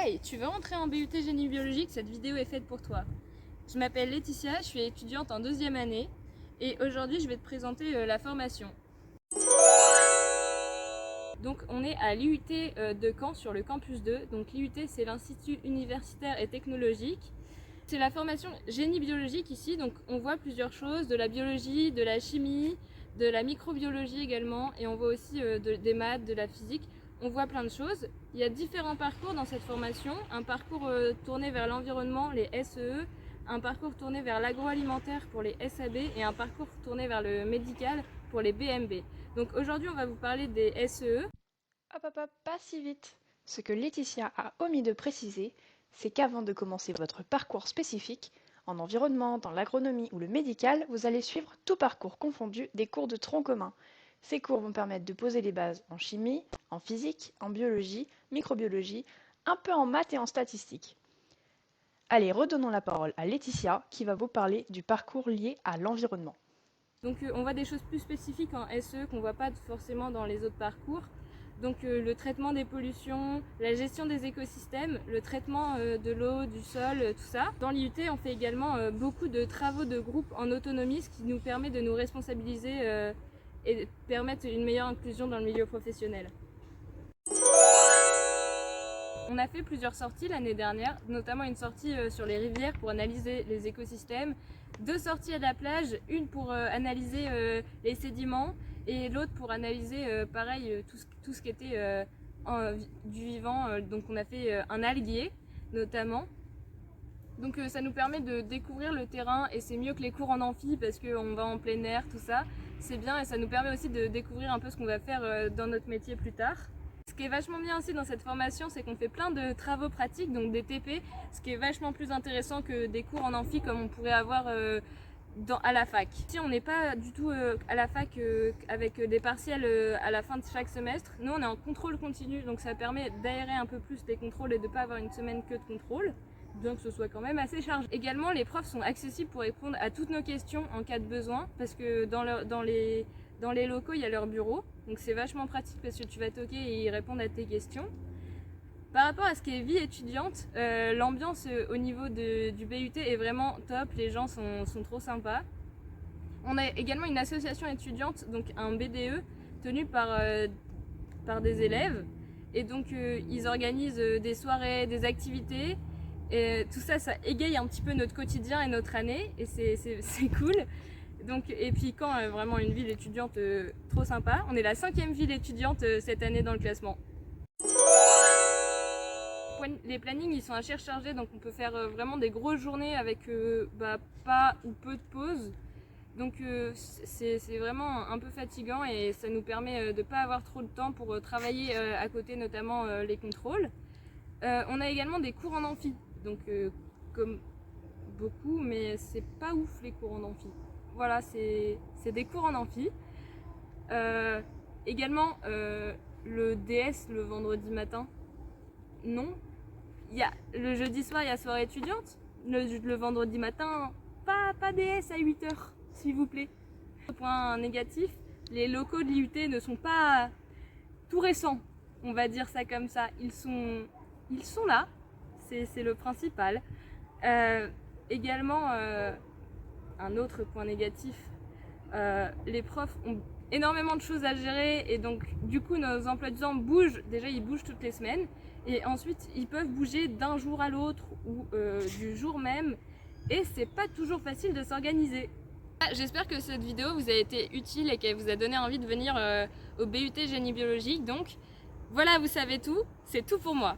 Hey, tu veux entrer en BUT Génie Biologique? Cette vidéo est faite pour toi. Je m'appelle Laetitia, je suis étudiante en 2e année et aujourd'hui je vais te présenter la formation. Donc on est à l'IUT de Caen sur le campus 2. Donc l'IUT c'est l'Institut Universitaire et Technologique. C'est la formation Génie Biologique ici, donc on voit plusieurs choses, de la biologie, de la chimie, de la microbiologie également, et on voit aussi des maths, de la physique. On voit plein de choses. Il y a différents parcours dans cette formation. Un parcours tourné vers l'environnement, les SEE, un parcours tourné vers l'agroalimentaire pour les SAB et un parcours tourné vers le médical pour les BMB. Donc aujourd'hui, on va vous parler des SEE. Hop, pas si vite. Ce que Laetitia a omis de préciser, c'est qu'avant de commencer votre parcours spécifique, en environnement, dans l'agronomie ou le médical, vous allez suivre tout parcours confondu des cours de tronc commun. Ces cours vont permettre de poser les bases en chimie, en physique, en biologie, microbiologie, un peu en maths et en statistique. Allez, redonnons la parole à Laetitia qui va vous parler du parcours lié à l'environnement. Donc on voit des choses plus spécifiques en SE qu'on ne voit pas forcément dans les autres parcours. Donc le traitement des pollutions, la gestion des écosystèmes, le traitement de l'eau, du sol, tout ça. Dans l'IUT, on fait également beaucoup de travaux de groupe en autonomie, ce qui nous permet de nous responsabiliser et permettre une meilleure inclusion dans le milieu professionnel. On a fait plusieurs sorties l'année dernière, notamment une sortie sur les rivières pour analyser les écosystèmes, 2 sorties à la plage, une pour analyser les sédiments et l'autre pour analyser pareil tout ce qui était du vivant. Donc on a fait un alguier notamment. Donc ça nous permet de découvrir le terrain et c'est mieux que les cours en amphi parce qu'on va en plein air, tout ça. C'est bien et ça nous permet aussi de découvrir un peu ce qu'on va faire dans notre métier plus tard. Ce qui est vachement bien aussi dans cette formation, c'est qu'on fait plein de travaux pratiques, donc des TP, ce qui est vachement plus intéressant que des cours en amphi comme on pourrait avoir à la fac. Si on n'est pas du tout à la fac avec des partiels à la fin de chaque semestre, nous on est en contrôle continu, donc ça permet d'aérer un peu plus les contrôles et de ne pas avoir une semaine que de contrôle, bien que ce soit quand même assez chargé. Également, les profs sont accessibles pour répondre à toutes nos questions en cas de besoin, parce que dans les locaux, il y a leur bureau, donc c'est vachement pratique parce que tu vas toquer et ils répondent à tes questions. Par rapport à ce qui est vie étudiante, l'ambiance au niveau du BUT est vraiment top, les gens sont trop sympas. On a également une association étudiante, donc un BDE, tenu par des élèves. Et donc ils organisent des soirées, des activités. Et tout ça, ça égaye un petit peu notre quotidien et notre année, et c'est cool. Donc, et puis quand vraiment une ville étudiante trop sympa. On est la 5e ville étudiante cette année dans le classement. Les plannings ils sont assez chargés, donc on peut faire vraiment des grosses journées avec pas ou peu de pauses. Donc c'est vraiment un peu fatigant et ça nous permet de ne pas avoir trop de temps pour travailler à côté, notamment les contrôles. On a également des cours en amphi, donc comme beaucoup, mais c'est pas ouf les cours en amphi. Voilà, c'est des cours en amphi. Également le DS le vendredi matin, non. Le jeudi soir, il y a soirée étudiante. Le vendredi matin, pas DS à 8h, s'il vous plaît. Point négatif, les locaux de l'IUT ne sont pas tout récents, on va dire ça comme ça. Ils sont là, c'est le principal. Également, un autre point négatif, les profs ont énormément de choses à gérer et donc du coup nos emplois du temps bougent. Déjà ils bougent toutes les semaines et ensuite ils peuvent bouger d'un jour à l'autre ou du jour même et c'est pas toujours facile de s'organiser. J'espère que cette vidéo vous a été utile et qu'elle vous a donné envie de venir au BUT Génie Biologique. Donc voilà, vous savez tout, c'est tout pour moi.